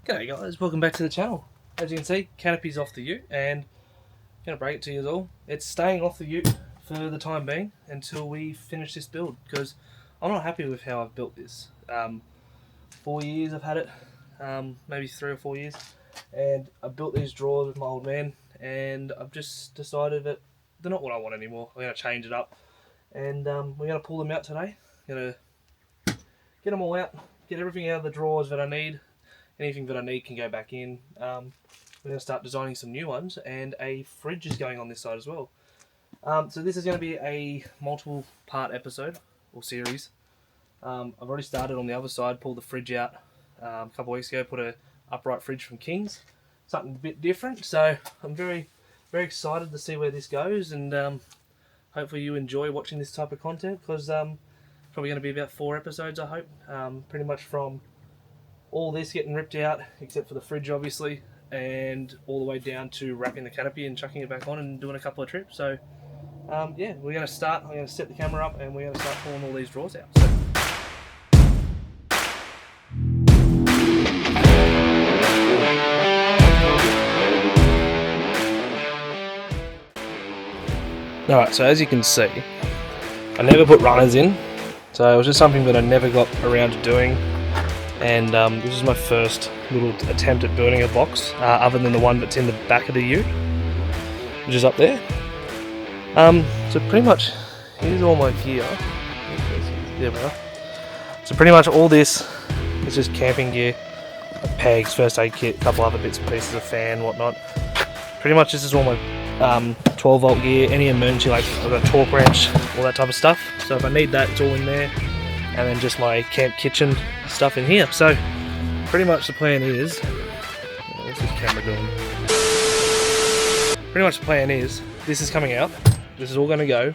G'day guys, welcome back to the channel. As you can see, canopy's off the ute and I'm going to break it to you all. It's staying off the ute for the time being until we finish this build because I'm not happy with how I've built this. 4 years I've had it, maybe 3 or 4 years, and I built these drawers with my old man and I've just decided that they're not what I want anymore. I'm going to change it up and we're going to pull them out today. I'm going to get them all out, get everything out of the drawers that I need. Anything that I need can go back in. We're going to start designing some new ones, and a fridge is going on this side as well. So this is going to be a multiple part episode or series. I've already started on the other side, pulled the fridge out a couple of weeks ago, put a upright fridge from King's, something a bit different. So I'm very excited to see where this goes, and hopefully you enjoy watching this type of content because probably going to be about 4 episodes, I hope, pretty much from all this getting ripped out, except for the fridge obviously, and all the way down to wrapping the canopy and chucking it back on and doing a couple of trips. So yeah, we're going to start. I'm going to set the camera up and we're going to start pulling all these drawers out. So. Alright, so as you can see, I never put runners in, so it was just something that I never got around to doing. And this is my first little attempt at building a box, other than the one that's in the back of the ute, which is up there. So pretty much, here's all my gear. There we are. So pretty much all this is just camping gear, pegs, first aid kit, a couple other bits and pieces, a fan, whatnot. Pretty much this is all my 12 volt gear, any emergency, like I've got a torque wrench, all that type of stuff. So if I need that, it's all in there. And then just my camp kitchen stuff in here. So pretty much the plan is, what's this camera doing? Pretty much the plan is, this is coming out, this is all going to go.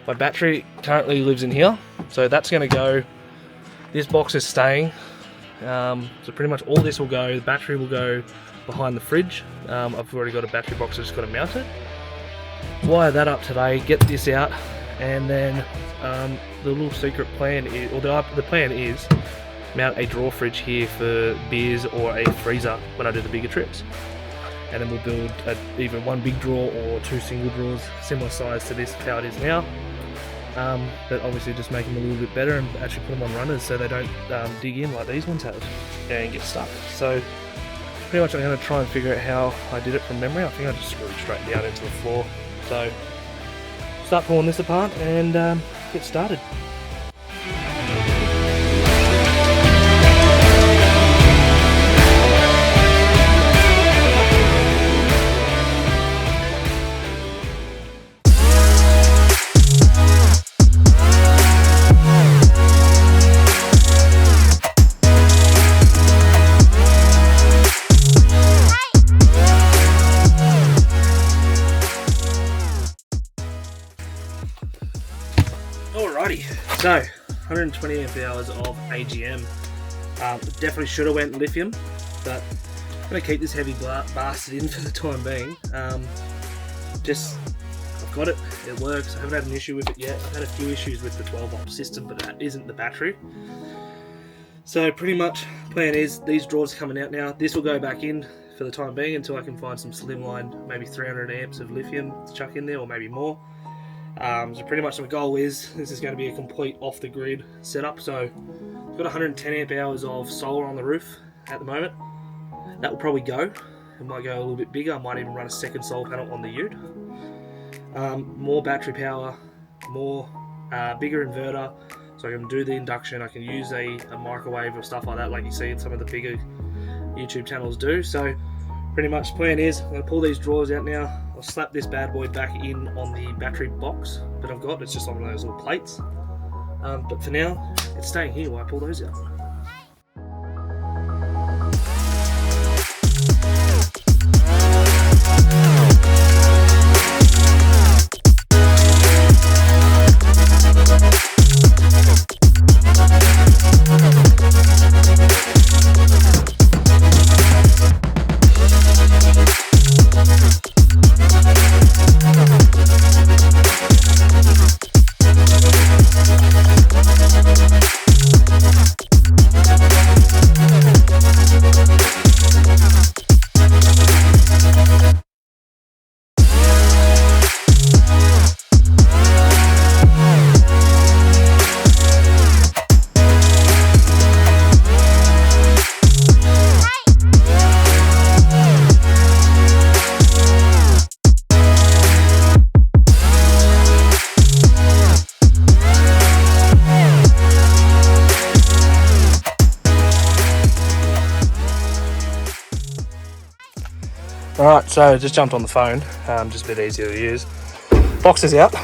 My battery currently lives in here, so that's going to go. This box is staying, so pretty much all this will go. The battery will go behind the fridge. I've already got a battery box, I just got to mount it. Wire that up today, get this out, and then the little secret plan is, or the plan is, mount a drawer fridge here for beers or a freezer when I do the bigger trips. And then we'll build either one big drawer or 2 single drawers, similar size to this, how it is now. But obviously just make them a little bit better and actually put them on runners so they don't dig in like these ones have and get stuck. So pretty much I'm going to try and figure out how I did it from memory. I think I just screwed straight down into the floor. So start pulling this apart and get started. Alrighty, so 120 amp hours of AGM. Definitely should have went lithium, but I'm going to keep this heavy bastard in for the time being. I've got it, it works. I haven't had an issue with it yet. I've had a few issues with the 12 volt system, but that isn't the battery. So pretty much plan is these drawers are coming out now. This will go back in for the time being until I can find some slimline, maybe 300 amps of lithium to chuck in there, or maybe more. So pretty much my goal is, this is going to be a complete off-the-grid setup. So I've got 110 amp hours of solar on the roof at the moment. That will probably go. It might go a little bit bigger. I might even run a second solar panel on the ute. More battery power, more bigger inverter, so I can do the induction. I can use a microwave or stuff like that, like you see some of the bigger YouTube channels do. So pretty much the plan is, I'm going to pull these drawers out now. I'll slap this bad boy back in on the battery box that I've got. It's just on one of those little plates. But for now, it's staying here while I pull those out. Alright, so just jumped on the phone, just a bit easier to use. Box is out,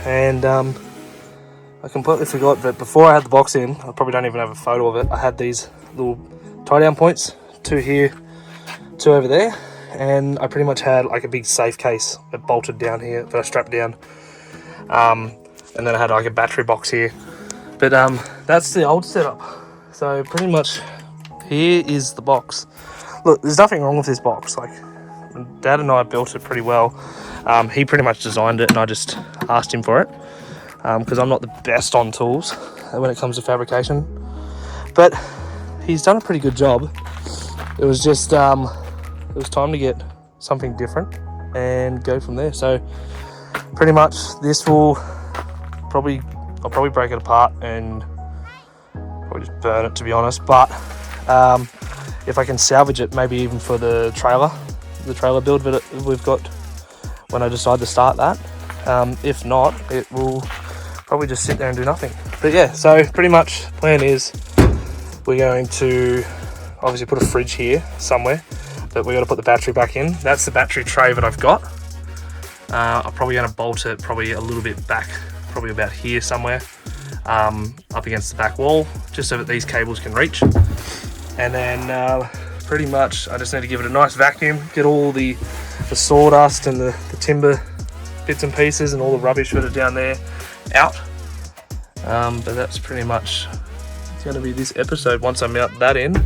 and I completely forgot that before I had the box in, I probably don't even have a photo of it, I had these little tie down points, 2 here, 2 over there, and I pretty much had like a big safe case that bolted down here that I strapped down, and then I had like a battery box here. But that's the old setup. So pretty much here is the box. Look, there's nothing wrong with this box. Like, Dad and I built it pretty well. He pretty much designed it, and I just asked him for it because I'm not the best on tools when it comes to fabrication. But he's done a pretty good job. It was just it was time to get something different and go from there. So pretty much this will I'll probably break it apart and probably just burn it, to be honest. But if I can salvage it, maybe even for the trailer build that we've got when I decide to start that. If not, it will probably just sit there and do nothing. But yeah, so pretty much plan is we're going to obviously put a fridge here somewhere, but we're going to put the battery back in. That's the battery tray that I've got. I'm probably going to bolt it probably a little bit back, probably about here somewhere, up against the back wall, just so that these cables can reach. And then pretty much I just need to give it a nice vacuum, get all the sawdust and the timber bits and pieces and all the rubbish that are down there out. But that's pretty much going to be this episode. Once I mount that in,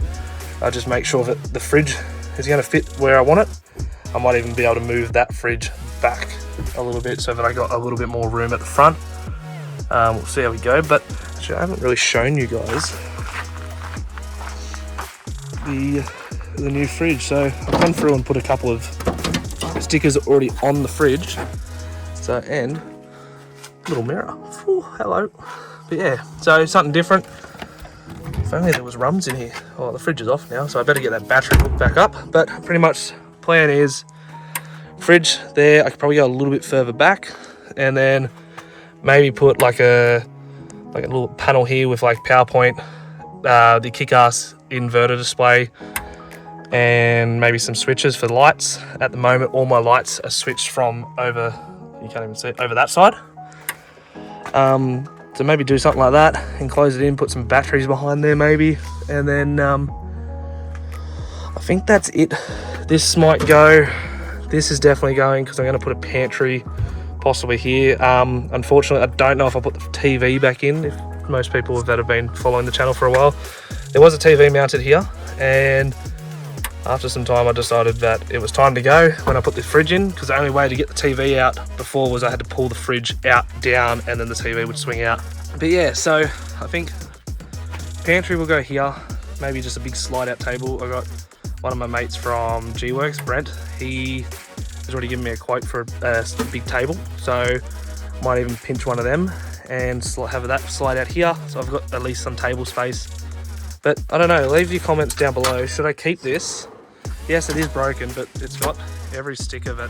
I'll just make sure that the fridge is going to fit where I want it. I might even be able to move that fridge back a little bit so that I got a little bit more room at the front. We'll see how we go, but actually I haven't really shown you guys the new fridge. So I've gone through and put a couple of stickers already on the fridge. So, and little mirror. Ooh, hello. But yeah, so something different. If only there was rums in here. Oh, the fridge is off now, so I better get that battery hooked back up. But pretty much plan is fridge there. I could probably go a little bit further back, and then maybe put like a little panel here with like PowerPoint, the Kickass inverter display, and maybe some switches for the lights. At the moment, all my lights are switched from over, you can't even see it, over that side. So maybe do something like that and close it in, put some batteries behind there maybe, and then I think that's it. This might go, this is definitely going because I'm going to put a pantry possibly here. Unfortunately, I don't know if I'll put the TV back in. If most people that have been following the channel for a while, there was a TV mounted here, and after some time I decided that it was time to go when I put the fridge in, because the only way to get the TV out before was I had to pull the fridge out, down, and then the TV would swing out. But yeah, so I think pantry will go here, maybe just a big slide out table. I got one of my mates from G-Works, Brent, he has already given me a quote for a big table, so I might even pinch one of them and have that slide out here, so I've got at least some table space. But I don't know, leave your comments down below. Should I keep this? Yes, it is broken, but it's got every sticker that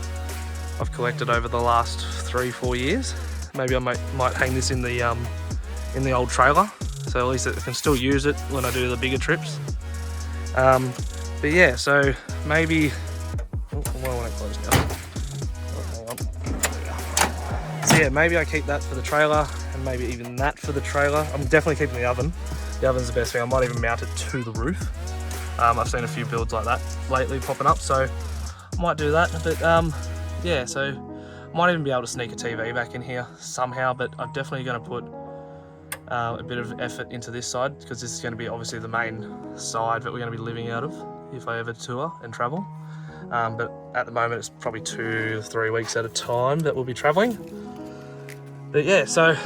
I've collected over the last 3-4 years. Maybe I might hang this in the old trailer, so at least I can still use it when I do the bigger trips. But yeah, so maybe, why won't it close now? Oh, hang on. So yeah, maybe I keep that for the trailer, and maybe even that for the trailer. I'm definitely keeping the oven. The oven's the best thing. I might even mount it to the roof. I've seen a few builds like that lately popping up, so I might do that. But yeah, so I might even be able to sneak a TV back in here somehow, but I'm definitely going to put a bit of effort into this side, because this is going to be obviously the main side that we're going to be living out of if I ever tour and travel. But at the moment it's probably 2 to 3 weeks at a time that we'll be traveling. But yeah, so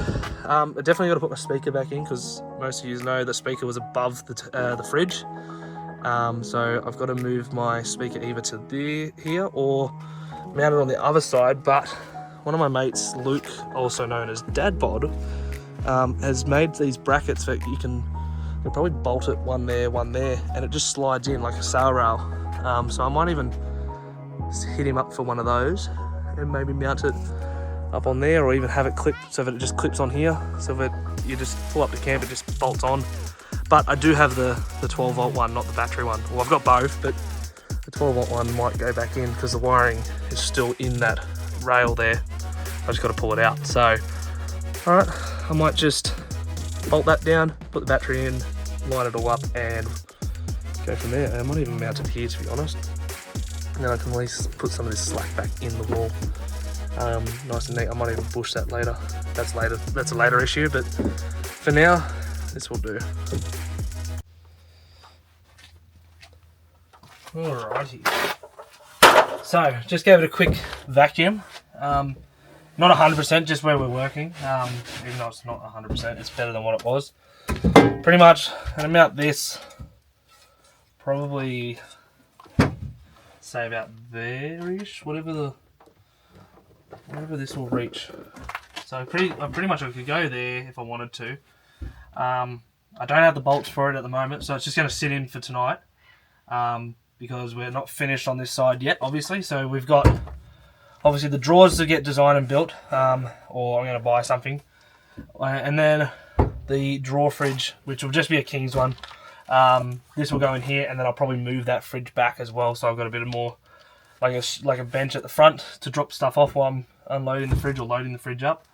I definitely got to put my speaker back in, because most of you know the speaker was above the fridge. So I've got to move my speaker either to here or mount it on the other side. But one of my mates, Luke, also known as Dad Bod, has made these brackets that you can probably bolt it one there, and it just slides in like a sail rail. So I might even hit him up for one of those and maybe mount it up on there, or even have it clipped so that it just clips on here, so that you just pull up the camp, it just bolts on. But I do have the 12 volt one, not the battery one. Well, I've got both, but The 12-volt one might go back in because the wiring is still in that rail there. I just got to pull it out. So, alright, I might just bolt that down, put the battery in, line it all up, and go from there. And I might even mount it here, to be honest. And then I can at least put some of this slack back in the wall. Nice and neat. I might even bush that later. That's a later issue, but for now, this will do. Alrighty. So, just gave it a quick vacuum. Not 100%, just where we're working. Even though it's not 100%, it's better than what it was. Pretty much, I'm gonna mount this probably, say about there-ish, whatever this will reach. So pretty much I could go there if I wanted to. I don't have the bolts for it at the moment, so it's just going to sit in for tonight. Because we're not finished on this side yet, obviously. So we've got, obviously, the drawers to get designed and built, or I'm going to buy something. And then the drawer fridge, which will just be a King's one. This will go in here, and then I'll probably move that fridge back as well. So I've got a bit of more, like a bench at the front to drop stuff off while I'm unloading the fridge or loading the fridge up.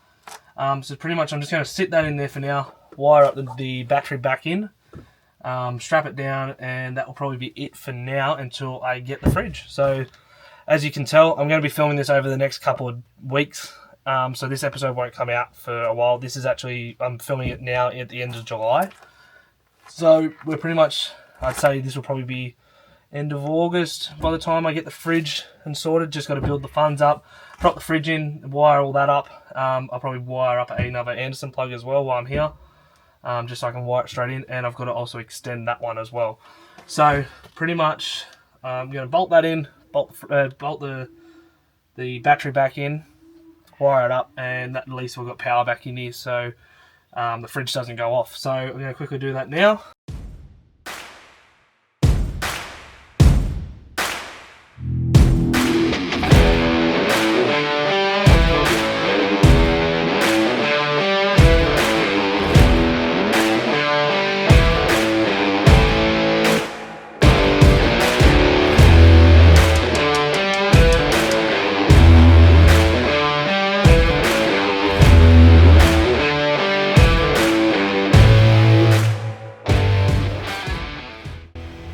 So pretty much I'm just going to sit that in there for now, wire up the battery back in, strap it down, and that will probably be it for now until I get the fridge. So as you can tell, I'm going to be filming this over the next couple of weeks. So this episode won't come out for a while. This is actually, I'm filming it now at the end of July. So we're pretty much, I'd say this will probably be end of August by the time I get the fridge and sorted. Just got to build the funds up, drop the fridge in, wire all that up. I'll probably wire up another Anderson plug as well while I'm here, just so I can wire it straight in, and I've got to also extend that one as well. So pretty much I'm going to bolt that in, bolt the battery back in, wire it up, and at least we've got power back in here, so the fridge doesn't go off. So I'm going to quickly do that now.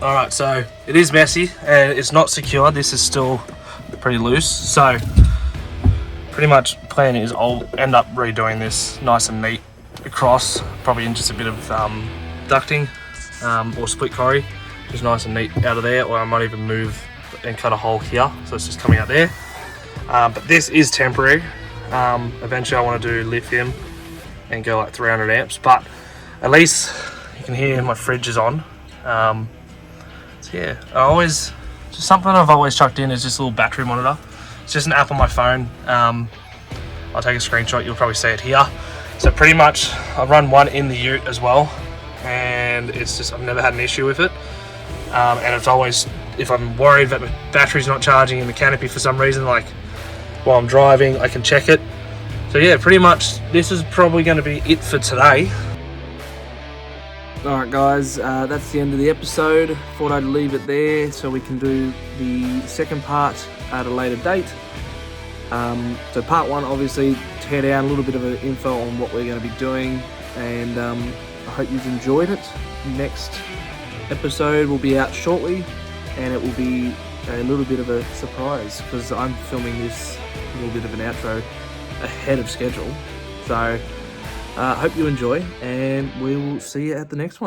Alright, so it is messy and it's not secure. This is still pretty loose. So pretty much plan is I'll end up redoing this nice and neat across, probably in just a bit of ducting or split corrie, just nice and neat out of there, or I might even move and cut a hole here, so it's just coming out there. But this is temporary. Eventually I want to do lithium and go like 300 amps, but at least you can hear my fridge is on. So yeah, just something I've always chucked in is just a little battery monitor. It's just an app on my phone. I'll take a screenshot, you'll probably see it here. So pretty much I run one in the ute as well, and it's just, I've never had an issue with it. And it's always, if I'm worried that the battery's not charging in the canopy for some reason, like while I'm driving, I can check it. So yeah, pretty much this is probably going to be it for today. Alright guys, that's the end of the episode. Thought I'd leave it there so we can do the second part at a later date. So part one, obviously, tear down, a little bit of info on what we're going to be doing, and I hope you've enjoyed it. Next episode will be out shortly, and it will be a little bit of a surprise because I'm filming this little bit of an outro ahead of schedule. So hope you enjoy, and we will see you at the next one.